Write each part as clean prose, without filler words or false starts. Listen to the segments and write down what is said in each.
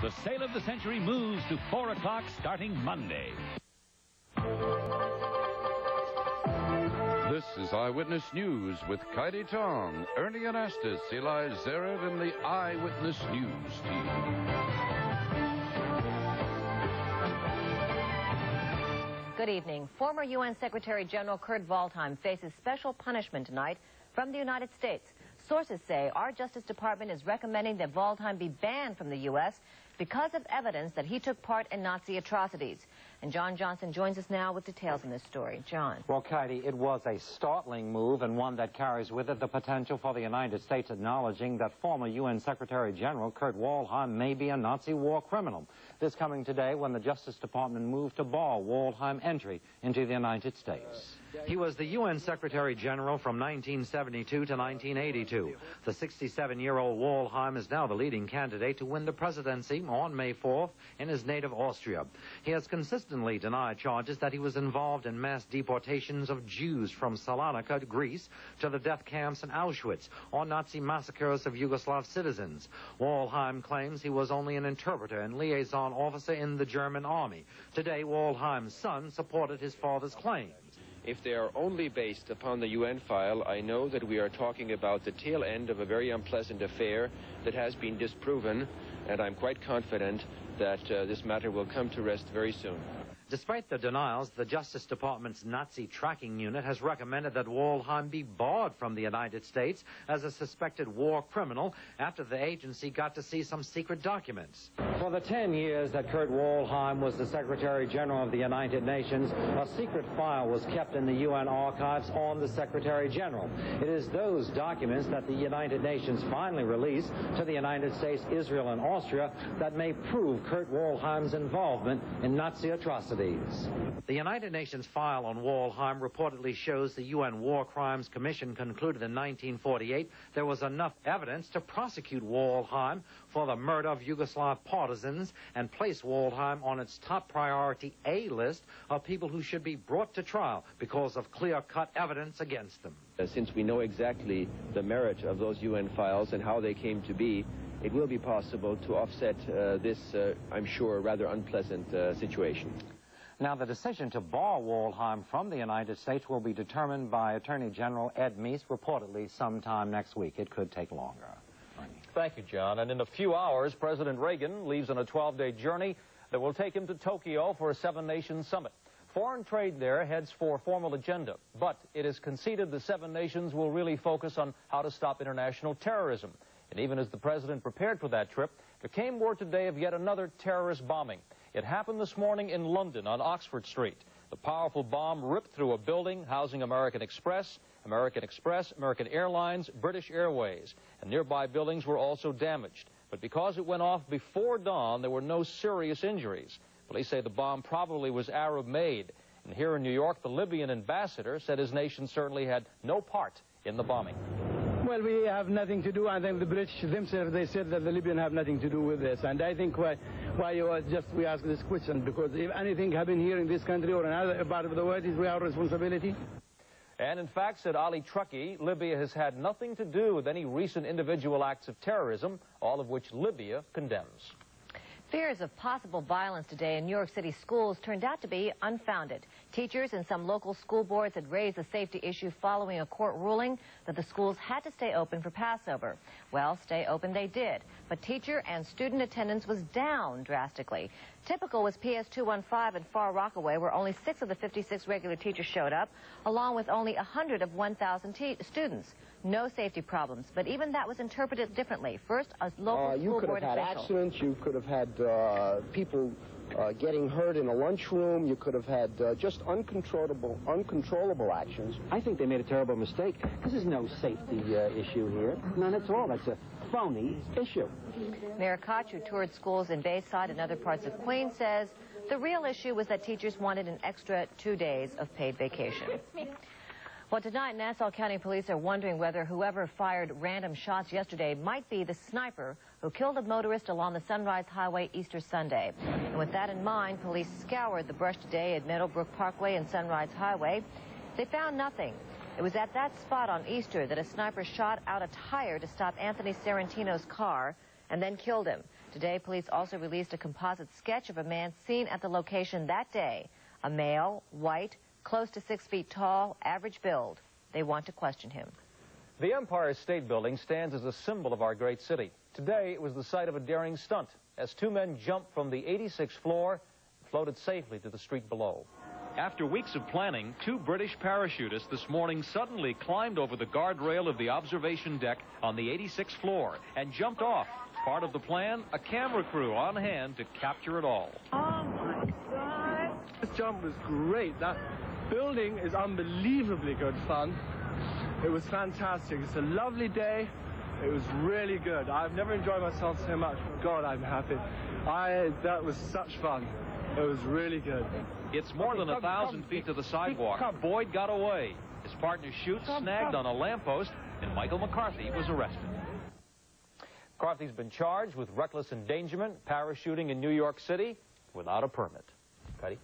The sale of the century moves to 4 o'clock starting Monday. This is Eyewitness News with Kaity Tong, Ernie Anastos, Eli Zaret, and the Eyewitness News team. Good evening. Former UN Secretary General Kurt Waldheim faces special punishment tonight from the United States. Sources say our Justice Department is recommending that Waldheim be banned from the U.S. because of evidence that he took part in Nazi atrocities. And John Johnson joins us now with details on this story. John. Well, Kaity, it was a startling move and one that carries with it the potential for the United States acknowledging that former UN Secretary General Kurt Waldheim may be a Nazi war criminal. This coming today when the Justice Department moved to bar Waldheim entry into the United States. He was the UN Secretary General from 1972 to 1982. The 67-year-old Waldheim is now the leading candidate to win the presidency on May 4th in his native Austria. He has consistently denied charges that he was involved in mass deportations of Jews from Salonika, Greece, to the death camps in Auschwitz, or Nazi massacres of Yugoslav citizens. Waldheim claims he was only an interpreter and liaison officer in the German army. Today, Waldheim's son supported his father's claims. If they are only based upon the UN file, I know that we are talking about the tail end of a very unpleasant affair that has been disproven, and I'm quite confident that this matter will come to rest very soon. Despite the denials, the Justice Department's Nazi tracking unit has recommended that Waldheim be barred from the United States as a suspected war criminal after the agency got to see some secret documents. For the 10 years that Kurt Waldheim was the Secretary General of the United Nations, a secret file was kept in the UN archives on the Secretary General. It is those documents that the United Nations finally released to the United States, Israel, and Austria that may prove Kurt Waldheim's involvement in Nazi atrocities. The United Nations file on Waldheim reportedly shows the UN War Crimes Commission concluded in 1948 there was enough evidence to prosecute Waldheim for the murder of Yugoslav partisans and place Waldheim on its top priority A list of people who should be brought to trial because of clear-cut evidence against them. Since we know exactly the merit of those UN files and how they came to be, it will be possible to offset this, I'm sure, rather unpleasant situation. Now, the decision to bar Waldheim from the United States will be determined by Attorney General Ed Meese reportedly sometime next week. It could take longer. Thank you, John. And in a few hours, President Reagan leaves on a 12-day journey that will take him to Tokyo for a seven-nation summit. Foreign trade there heads for a formal agenda, but it is conceded the seven nations will really focus on how to stop international terrorism. And even as the president prepared for that trip, there came word today of yet another terrorist bombing. It happened this morning in London on Oxford Street. The powerful bomb ripped through a building housing American Express, American Airlines, British Airways, and nearby buildings were also damaged. But because it went off before dawn, there were no serious injuries. Police say the bomb probably was Arab-made. And here in New York, the Libyan ambassador said his nation certainly had no part in the bombing. Well, we have nothing to do. I think the British themselves, they said that the Libyans have nothing to do with this. And I think why we ask this question, because if anything happened here in this country or another part of the world, it's our responsibility. And in fact, said Ali Truckee, Libya has had nothing to do with any recent individual acts of terrorism, all of which Libya condemns. Fears of possible violence today in New York City schools turned out to be unfounded. Teachers and some local school boards had raised the safety issue following a court ruling that the schools had to stay open for Passover. Well, stay open they did, but teacher and student attendance was down drastically. Typical was PS 215 in Far Rockaway, where only 6 of the 56 regular teachers showed up, along with only 100 of 1,000 students. No safety problems, but even that was interpreted differently. First, a local school board official. You could have had accidents. You could have had people getting hurt in a lunchroom. You could have had just uncontrollable actions. I think they made a terrible mistake. This is no safety issue here. None at all. That's a phony issue. Mayor Koch, who toured schools in Bayside and other parts of Queens, says the real issue was that teachers wanted an extra 2 days of paid vacation. Well, tonight, Nassau County Police are wondering whether whoever fired random shots yesterday might be the sniper who killed a motorist along the Sunrise Highway Easter Sunday. And with that in mind, police scoured the brush today at Meadowbrook Parkway and Sunrise Highway. They found nothing. It was at that spot on Easter that a sniper shot out a tire to stop Anthony Sorrentino's car and then killed him. Today, police also released a composite sketch of a man seen at the location that day. A male, white, close to 6 feet tall, average build. They want to question him. The Empire State Building stands as a symbol of our great city. Today, it was the site of a daring stunt as two men jumped from the 86th floor and floated safely to the street below. After weeks of planning, two British parachutists this morning suddenly climbed over the guardrail of the observation deck on the 86th floor and jumped off. Part of the plan, a camera crew on hand to capture it all. Oh, my God. This jump was great. That building is unbelievably good fun. It was fantastic. It's a lovely day. It was really good. I've never enjoyed myself so much. God, I'm happy. That was such fun. It was really good. It's more than 1,000 feet to the sidewalk. Boyd got away. His partner Schutz snagged on a lamppost, and Michael McCarthy was arrested. McCarthy's been charged with reckless endangerment, parachuting in New York City without a permit. Kaity?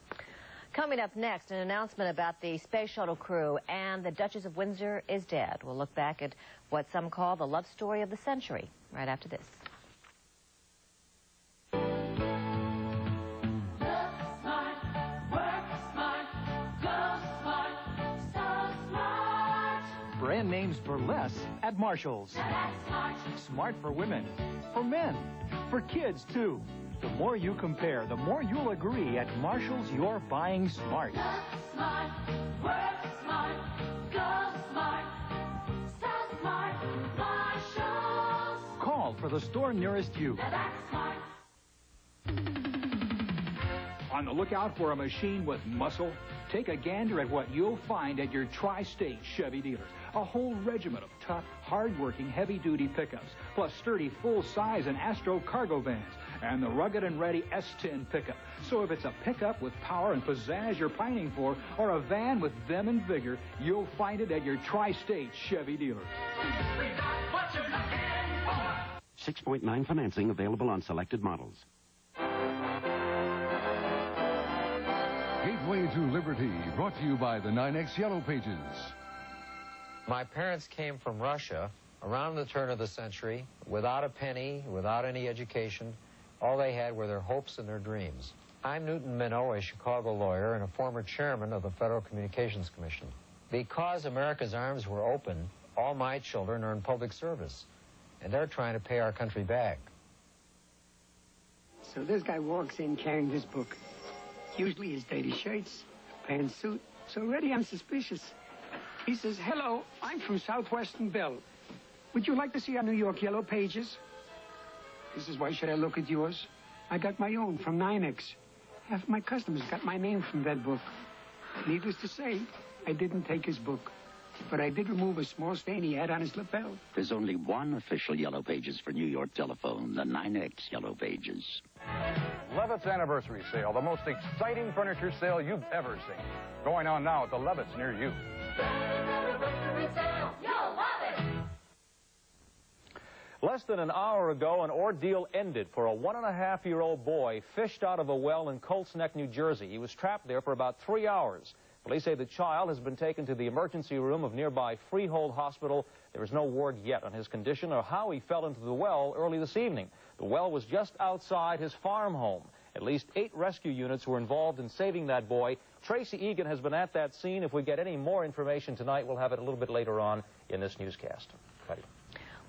Coming up next, an announcement about the Space Shuttle crew, and the Duchess of Windsor is dead. We'll look back at what some call the love story of the century right after this. Brand names for less at Marshall's. Smart for women, for men, for kids too. The more you compare, the more you'll agree at Marshall's you're buying smart. Look smart, work smart, go smart, so smart, Marshall's. Call for the store nearest you. Now that's smart. On the lookout for a machine with muscle? Take a gander at what you'll find at your tri-state Chevy dealers. A whole regiment of tough, hard-working, heavy-duty pickups, plus sturdy full-size and Astro cargo vans, and the rugged and ready S10 pickup. So if it's a pickup with power and pizzazz you're pining for, or a van with vim and vigor, you'll find it at your tri-state Chevy dealers. We got what you're looking for. 6.9 financing available on selected models. Gateway to Liberty, brought to you by the NYNEX Yellow Pages. My parents came from Russia around the turn of the century without a penny, without any education. All they had were their hopes and their dreams. I'm Newton Minow, a Chicago lawyer and a former chairman of the Federal Communications Commission. Because America's arms were open, all my children are in public service, and they're trying to pay our country back. So this guy walks in carrying this book. Usually his dirty shirts, pants suit. So already I'm suspicious. He says, "Hello, I'm from Southwestern Bell. Would you like to see our New York Yellow Pages?" He says, "Why should I look at yours? I got my own from NYNEX. Half my customers got my name from that book." Needless to say, I didn't take his book. But I did remove a small stain he had on his lapel. There's only one official Yellow Pages for New York telephone, the NYNEX Yellow Pages. Levitz Anniversary Sale, the most exciting furniture sale you've ever seen. Going on now at the Levitz near you. Less than an hour ago, an ordeal ended for a 1.5-year-old boy fished out of a well in Colts Neck, New Jersey. He was trapped there for about 3 hours. Police say the child has been taken to the emergency room of nearby Freehold Hospital. There is no word yet on his condition or how he fell into the well early this evening. The well was just outside his farm home. At least 8 rescue units were involved in saving that boy. Tracy Egan has been at that scene. If we get any more information tonight, we'll have it a little bit later on in this newscast. Kaity.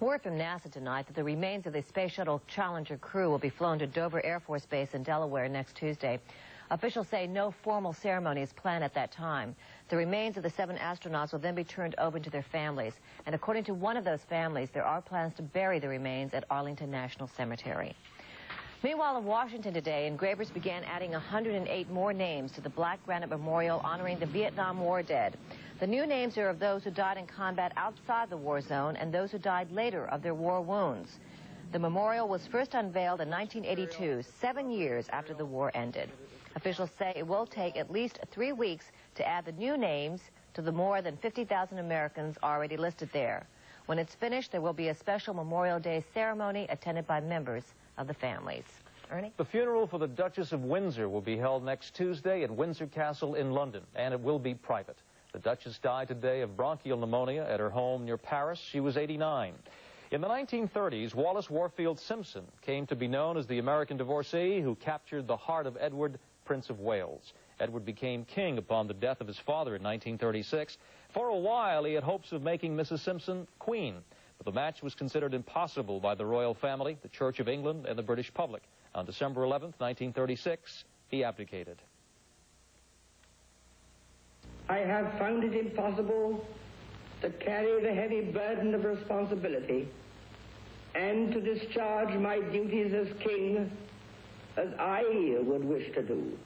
Word from NASA tonight that the remains of the Space Shuttle Challenger crew will be flown to Dover Air Force Base in Delaware next Tuesday. Officials say no formal ceremony is planned at that time. The remains of the 7 astronauts will then be turned over to their families. And according to one of those families, there are plans to bury the remains at Arlington National Cemetery. Meanwhile, in Washington today, engravers began adding 108 more names to the Black Granite Memorial honoring the Vietnam War dead. The new names are of those who died in combat outside the war zone and those who died later of their war wounds. The memorial was first unveiled in 1982, 7 years after the war ended. Officials say it will take at least 3 weeks to add the new names to the more than 50,000 Americans already listed there. When it's finished, there will be a special Memorial Day ceremony attended by members of the families. Ernie? The funeral for the Duchess of Windsor will be held next Tuesday at Windsor Castle in London, and it will be private. The Duchess died today of bronchial pneumonia at her home near Paris. She was 89. In the 1930s, Wallace Warfield Simpson came to be known as the American divorcee who captured the heart of Edward, Prince of Wales. Edward became king upon the death of his father in 1936. For a while, he had hopes of making Mrs. Simpson queen, but the match was considered impossible by the royal family, the Church of England, and the British public. On December 11th, 1936, he abdicated. I have found it impossible to carry the heavy burden of responsibility and to discharge my duties as king as I would wish to do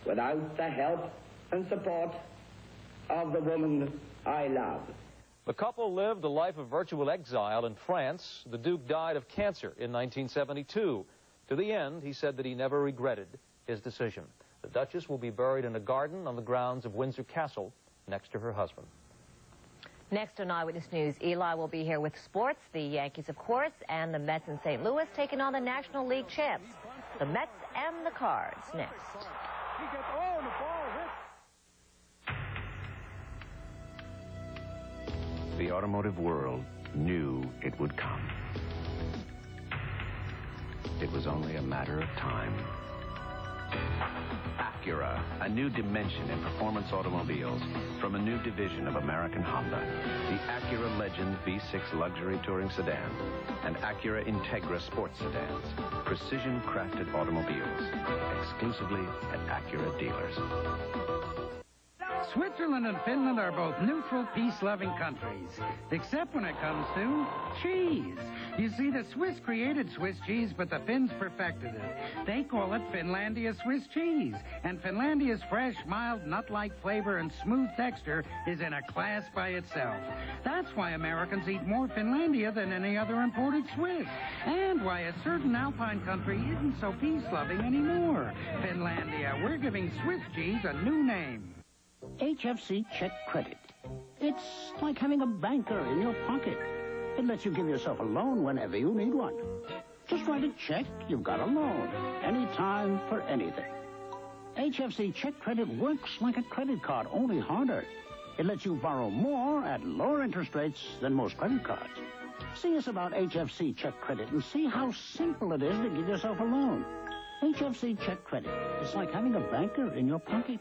without the help and support of the woman I love. The couple lived a life of virtual exile in France. The Duke died of cancer in 1972. To the end, he said that he never regretted his decision. The Duchess will be buried in a garden on the grounds of Windsor Castle next to her husband. Next on Eyewitness News, Eli will be here with sports, the Yankees, of course, and the Mets in St. Louis taking on the National League champs, the Mets and the Cards, next. The automotive world knew it would come. It was only a matter of time. Acura, a new dimension in performance automobiles from a new division of American Honda. The Acura Legend V6 luxury touring sedan and Acura Integra sports sedans. Precision-crafted automobiles exclusively at Acura dealers. Switzerland and Finland are both neutral, peace-loving countries, except when it comes to cheese. You see, the Swiss created Swiss cheese, but the Finns perfected it. They call it Finlandia Swiss cheese, and Finlandia's fresh, mild, nut-like flavor and smooth texture is in a class by itself. That's why Americans eat more Finlandia than any other imported Swiss, and why a certain alpine country isn't so peace-loving anymore. Finlandia, we're giving Swiss cheese a new name. HFC Check Credit. It's like having a banker in your pocket. It lets you give yourself a loan whenever you need one. Just write a check, you've got a loan. Anytime, for anything. HFC Check Credit works like a credit card, only harder. It lets you borrow more at lower interest rates than most credit cards. See us about HFC Check Credit and see how simple it is to give yourself a loan. HFC Check Credit. It's like having a banker in your pocket.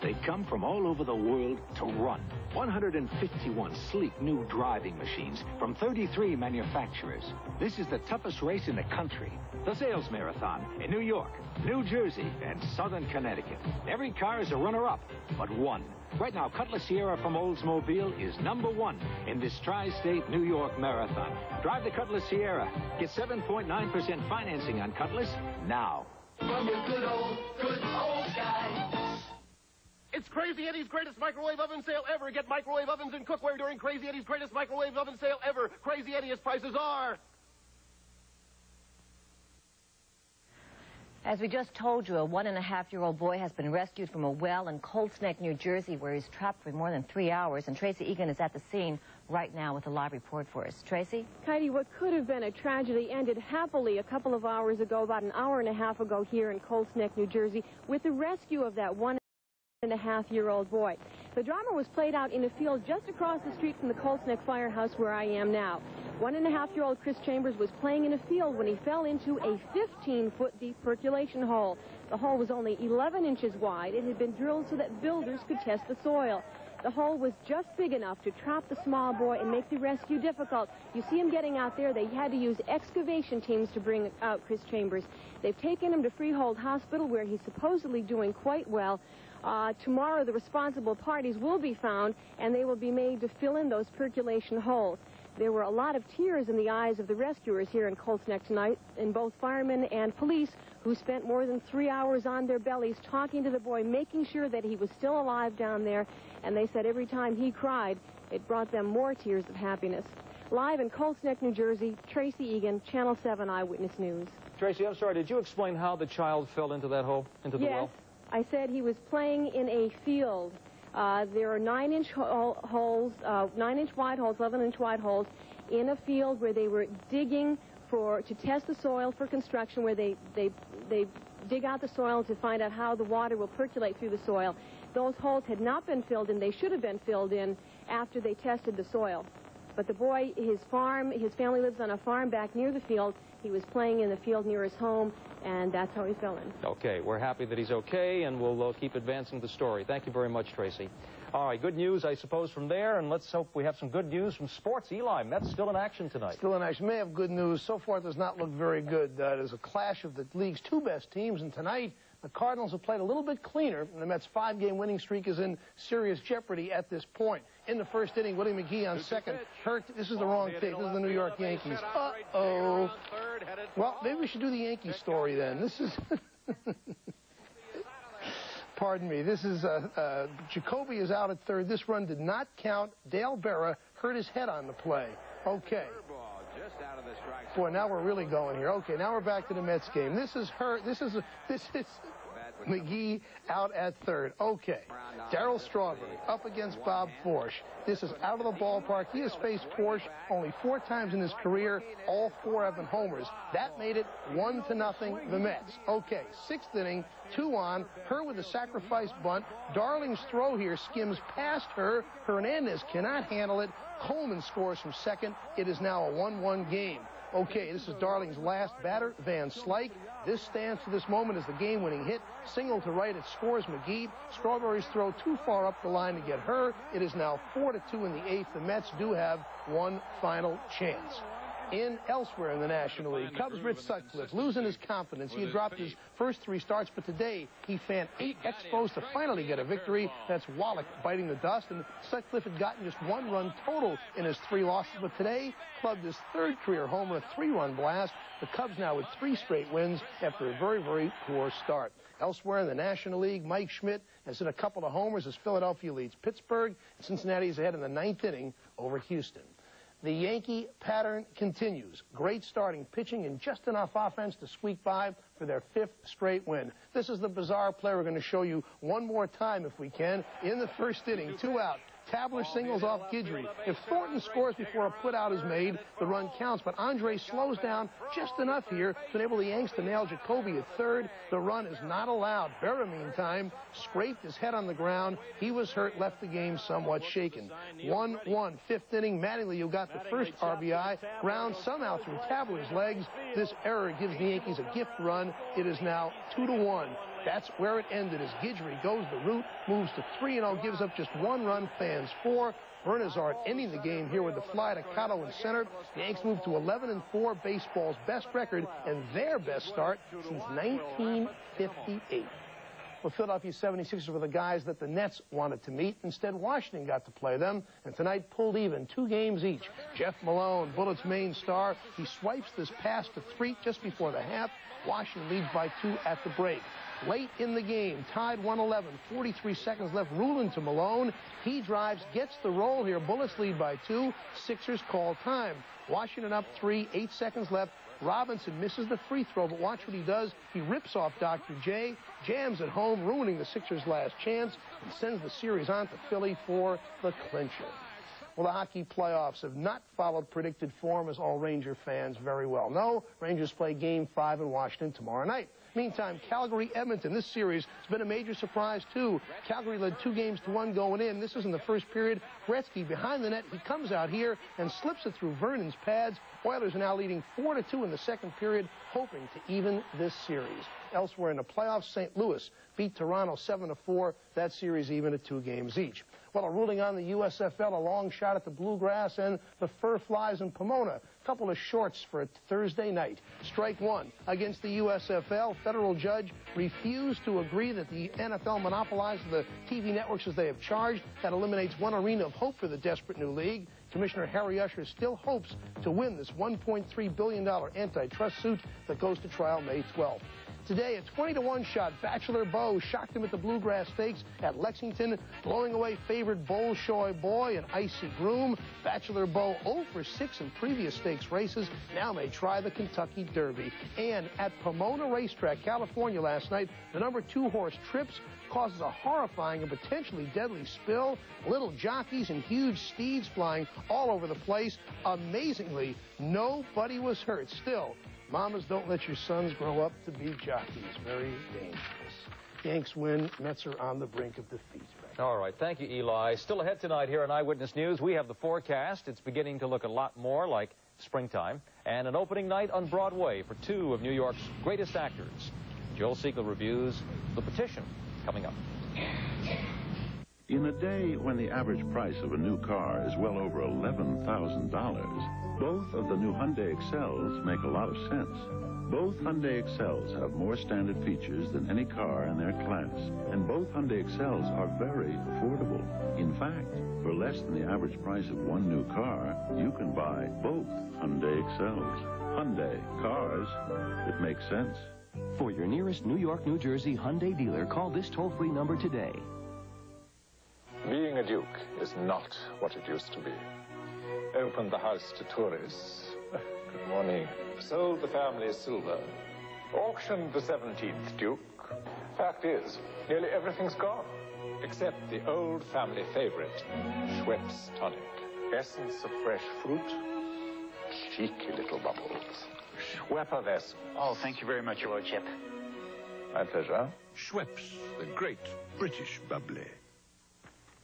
They come from all over the world to run. 151 sleek new driving machines from 33 manufacturers. This is the toughest race in the country. The Sales Marathon in New York, New Jersey, and Southern Connecticut. Every car is a runner-up, but one. Right now, Cutlass Sierra from Oldsmobile is '1 in this tri-state New York Marathon. Drive the Cutlass Sierra. Get 7.9% financing on Cutlass now. From your good old guy. It's Crazy Eddie's greatest microwave oven sale ever. Get microwave ovens and cookware during Crazy Eddie's greatest microwave oven sale ever. Crazy Eddie's prices are... As we just told you, a 1.5-year-old boy has been rescued from a well in Colts Neck, New Jersey, where he's trapped for more than 3 hours. And Tracy Egan is at the scene right now with a live report for us. Tracy? Kaity, what could have been a tragedy ended happily a couple of hours ago, about an hour and a half ago here in Colts Neck, New Jersey, with the rescue of that 1.5-year-old boy. The drama was played out in a field just across the street from the Colts Neck Firehouse where I am now. 1.5-year-old Chris Chambers was playing in a field when he fell into a 15-foot deep percolation hole. The hole was only 11 inches wide. It had been drilled so that builders could test the soil. The hole was just big enough to trap the small boy and make the rescue difficult. You see him getting out there. They had to use excavation teams to bring out Chris Chambers. They've taken him to Freehold Hospital, where he's supposedly doing quite well. Tomorrow, the responsible parties will be found, and they will be made to fill in those percolation holes. There were a lot of tears in the eyes of the rescuers here in Colts Neck tonight, and both firemen and police, who spent more than 3 hours on their bellies talking to the boy, making sure that he was still alive down there. And they said every time he cried, it brought them more tears of happiness. Live in Colts Neck, New Jersey, Tracy Egan, Channel 7 Eyewitness News. Tracy, I'm sorry, did you explain how the child fell into that hole, into the well? Yes, I said he was playing in a field. There are 9-inch holes, 9-inch wide holes, 11-inch wide holes in a field where they were digging to test the soil for construction, where they dig out the soil to find out how the water will percolate through the soil. Those holes had not been filled in. They should have been filled in after they tested the soil. But the boy, his family lives on a farm back near the field. He was playing in the field near his home, and that's how he fell in. Okay, we're happy that he's okay, and we'll keep advancing the story. Thank you very much, Tracy. All right, good news, I suppose, from there, and let's hope we have some good news from sports. Eli, Mets still in action tonight. Still in action. May have good news. So far, it does not look very good. There's a clash of the league's two best teams, and tonight, the Cardinals have played a little bit cleaner, and the Mets' 5-game winning streak is in serious jeopody at this point. In the first inning, Willie McGee on second. Hurt. This is the wrong take. This is the New York Yankees. Uh-oh. Well, maybe we should do the Yankee story then. This is... Pardon me. This is Jacoby is out at third. This run did not count. Dale Berra hurt his head on the play. Okay. Boy, now we're really going here. Okay, now we're back to the Mets game. This is McGee out at third. Okay. Darryl Strawberry up against Bob Forsch. This is out of the ballpark. He has faced Forsch only 4 times in his career. All 4 have been homers. That made it 1-0 the Mets. Okay, 6th inning, 2 on. Her with a sacrifice bunt. Darling's throw here skims past her. Hernandez cannot handle it. Coleman scores from second. It is now a 1-1 game. Okay, this is Darling's last batter, Van Slyke. This stands to this moment as the game-winning hit. Single to right, it scores McGee. Strawberry's throw too far up the line to get her. It is now 4-2 in the 8th. The Mets do have one final chance. Elsewhere in the National League, Cubs' Rich Sutcliffe losing his confidence. He had dropped his first 3 starts, but today he fanned 8 expos to finally get a victory. That's Wallach biting the dust, and Sutcliffe had gotten just 1 run total in his 3 losses, but today clubbed his 3rd career homer, a 3-run blast. The Cubs now with 3 straight wins after a very, very poor start. Elsewhere in the National League, Mike Schmidt has hit a couple of homers as Philadelphia leads Pittsburgh. Cincinnati is ahead in the 9th inning over Houston. The Yankee pattern continues. Great starting pitching and just enough offense to squeak by for their 5th straight win. This is the bizarre play we're going to show you one more time if we can. In the first inning, 2 out. Tabler singles off Guidry. If Thornton scores before a put-out is made, the run counts, but Andre slows down just enough here to enable the Yanks to nail Jacoby at third. The run is not allowed. Berra, meantime, scraped his head on the ground. He was hurt, left the game somewhat shaken. 1-1, 5th inning. Mattingly, who got the first RBI, ground somehow through Tabler's legs. This error gives the Yankees a gift run. It is now 2-1. That's where it ended as Guidry goes the route, moves to 3-0, gives up just 1 run, fans 4. Bernazard ending the game here with the fly to Cotto in center. The Yanks move to 11-4, baseball's best record and their best start since 1958. Well, Philadelphia 76ers were the guys that the Nets wanted to meet. Instead, Washington got to play them, and tonight pulled even 2 games each. Jeff Malone, Bullett's main star, he swipes this pass to Threet just before the half. Washington leads by 2 at the break. Late in the game, tied 1-11, 43 seconds left, Rulin to Malone. He drives, gets the roll here. Bullets lead by 2. Sixers call time. Washington up 3, 8 seconds left. Robinson misses the free throw, but watch what he does. He rips off Dr. J, jams at home, ruining the Sixers' last chance, and sends the series on to Philly for the clincher. Well, the hockey playoffs have not followed predicted form, as all Ranger fans very well know. Rangers play Game 5 in Washington tomorrow night. Meantime, Calgary-Edmonton, this series has been a major surprise, too. Calgary led 2-1 going in. This is in the first period. Gretzky behind the net. He comes out here and slips it through Vernon's pads. Oilers are now leading 4-2 in the second period, hoping to even this series. Elsewhere in the playoffs, St. Louis beat Toronto 7-4. That series even at 2 games each. Well, a ruling on the USFL, a long shot at the Bluegrass and the Fur Flies in Pomona. A couple of shorts for a Thursday night. Strike 1 against the USFL. Federal judge refused to agree that the NFL monopolizes the TV networks as they have charged. That eliminates one arena of hope for the desperate new league. Commissioner Harry Usher still hopes to win this $1.3 billion antitrust suit that goes to trial May 12th. Today, a 20-1 shot. Bachelor Beau shocked him at the Bluegrass Stakes at Lexington, blowing away favorite Bolshoi Boy and Icy Groom. Bachelor Beau 0 for 6 in previous stakes races, now may try the Kentucky Derby. And at Pomona Racetrack, California last night, the number 2 horse Trips causes a horrifying and potentially deadly spill. Little jockeys and huge steeds flying all over the place. Amazingly, nobody was hurt. Still, mamas, don't let your sons grow up to be jockeys. Very dangerous. Yanks win. Mets are on the brink of defeat right All right, thank you, Eli. Still ahead tonight here on Eyewitness News, we have the forecast. It's beginning to look a lot more like springtime, and an opening night on Broadway for two of New York's greatest actors. Joel Siegel reviews The Petition, coming up. In a day when the average price of a new car is well over $11,000, both of the new Hyundai Excels make a lot of sense. Both Hyundai Excels have more standard features than any car in their class, and both Hyundai Excels are very affordable. In fact, for less than the average price of one new car, you can buy both Hyundai Excels. Hyundai, cars that make sense. For your nearest New York, New Jersey Hyundai dealer, call this toll-free number today. Being a duke is not what it used to be. Opened the house to tourists. Good morning. Sold the family silver. Auctioned the 17th Duke. Fact is, nearly everything's gone, except the old family favorite, Schweppes tonic. Essence of fresh fruit. Cheeky little bubbles. Schweppes. Oh, thank you very much, Your Lordship. My pleasure. Schweppes, the great British bubbly.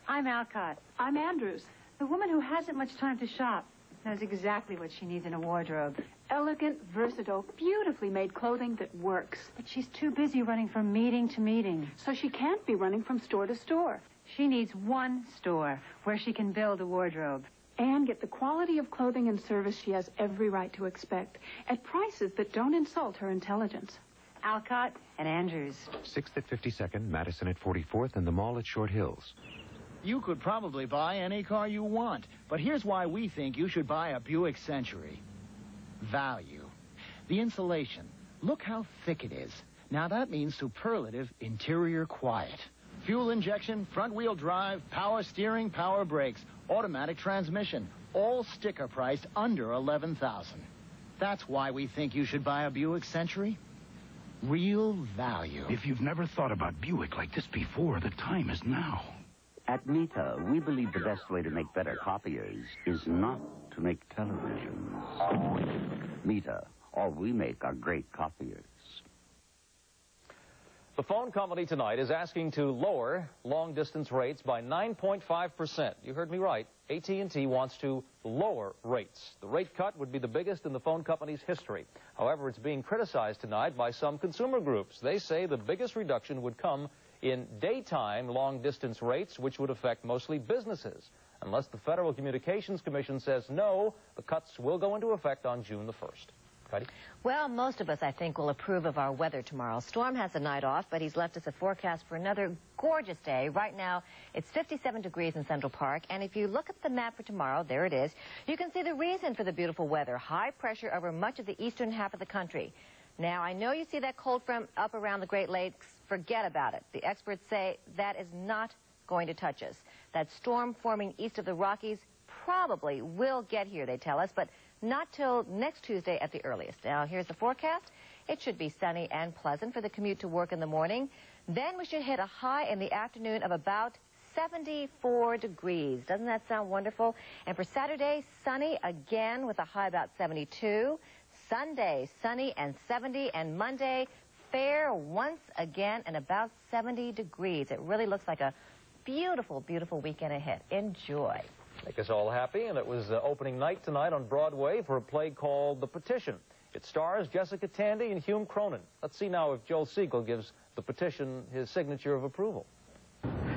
I'm Alcott. I'm Andrews. The woman who hasn't much time to shop knows exactly what she needs in a wardrobe. Elegant, versatile, beautifully made clothing that works. But she's too busy running from meeting to meeting. So she can't be running from store to store. She needs one store where she can build a wardrobe. And get the quality of clothing and service she has every right to expect at prices that don't insult her intelligence. Alcott and Andrews. 6th at 52nd, Madison at 44th, and the mall at Short Hills. You could probably buy any car you want, but here's why we think you should buy a Buick Century. Value. The insulation. Look how thick it is. Now that means superlative interior quiet. Fuel injection, front-wheel drive, power steering, power brakes, automatic transmission, all sticker priced under $11,000. That's why we think you should buy a Buick Century. Real value. If you've never thought about Buick like this before, the time is now. At Mita, we believe the best way to make better copiers is not to make televisions. Mita, all we make are great copiers. The phone company tonight is asking to lower long-distance rates by 9.5%. You heard me right. AT&T wants to lower rates. The rate cut would be the biggest in the phone company's history. However, it's being criticized tonight by some consumer groups. They say the biggest reduction would come in daytime long-distance rates, which would affect mostly businesses. Unless the Federal Communications Commission says no, the cuts will go into effect on June the 1st. Kaity? Well, most of us, I think, will approve of our weather tomorrow. Storm has the night off, but he's left us a forecast for another gorgeous day. Right now, it's 57 degrees in Central Park, and if you look at the map for tomorrow, there it is, you can see the reason for the beautiful weather. High pressure over much of the eastern half of the country. Now, I know you see that cold front up around the Great Lakes. Forget about it. The experts say that is not going to touch us. That storm forming east of the Rockies probably will get here, they tell us, but not till next Tuesday at the earliest. Now, here's the forecast. It should be sunny and pleasant for the commute to work in the morning. Then we should hit a high in the afternoon of about 74 degrees. Doesn't that sound wonderful? And for Saturday, sunny again with a high about 72. Sunday, sunny and 70. And Monday, fair once again and about 70 degrees. It really looks like a beautiful, beautiful weekend ahead. Enjoy. Make us all happy, and it was opening night tonight on Broadway for a play called The Petition. It stars Jessica Tandy and Hume Cronin. Let's see now if Joel Siegel gives The Petition his signature of approval.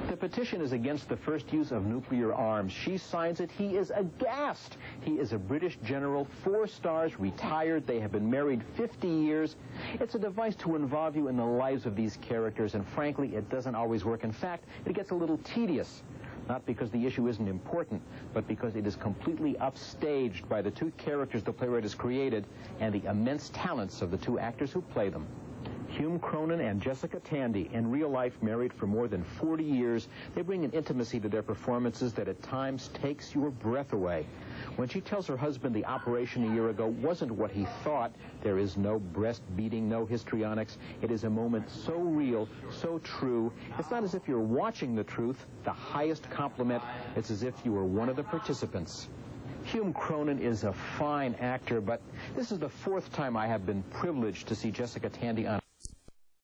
The petition is against the first use of nuclear arms. She signs it. He is aghast. He is a British general, 4 stars, retired. They have been married 50 years. It's a device to involve you in the lives of these characters, and frankly, it doesn't always work. In fact, it gets a little tedious. Not because the issue isn't important, but because it is completely upstaged by the 2 characters the playwright has created and the immense talents of the 2 actors who play them. Hume Cronin and Jessica Tandy, in real life married for more than 40 years, they bring an intimacy to their performances that at times takes your breath away. When she tells her husband the operation a year ago wasn't what he thought, there is no breast beating, no histrionics. It is a moment so real, so true. It's not as if you're watching the truth, the highest compliment. It's as if you were one of the participants. Hume Cronin is a fine actor, but this is the 4th time I have been privileged to see Jessica Tandy on